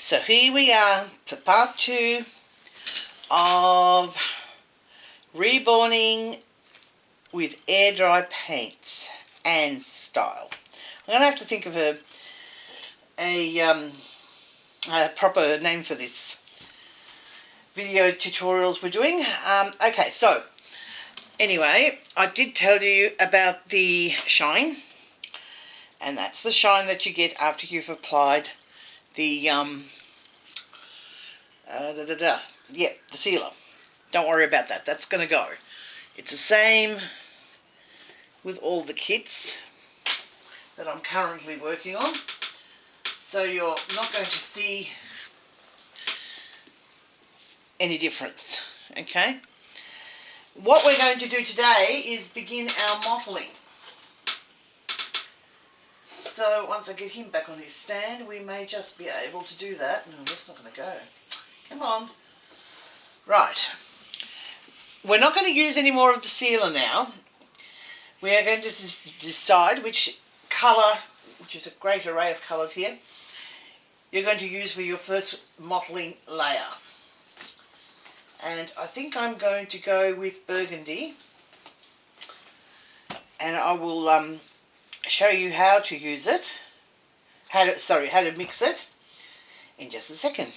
So here we are for part 2 of reborning with air dry paints and style. I'm going to have to think of a proper name for this video tutorials we're doing. Okay, so anyway, I did tell you about the shine, and that's the shine that you get after you've applied the the sealer. Don't worry about that, that's going to go. It's the same with all the kits that I'm currently working on, so you're not going to see any difference, okay? What we're going to do today is begin our mottling. So once I get him back on his stand, we may just be able to do that. No, that's not going to go. Come on. Right. We're not going to use any more of the sealer now. We are going to decide which colour, which is a great array of colours here, you're going to use for your first mottling layer. And I think I'm going to go with burgundy. And I will show you how to use it, how to mix it in just a second.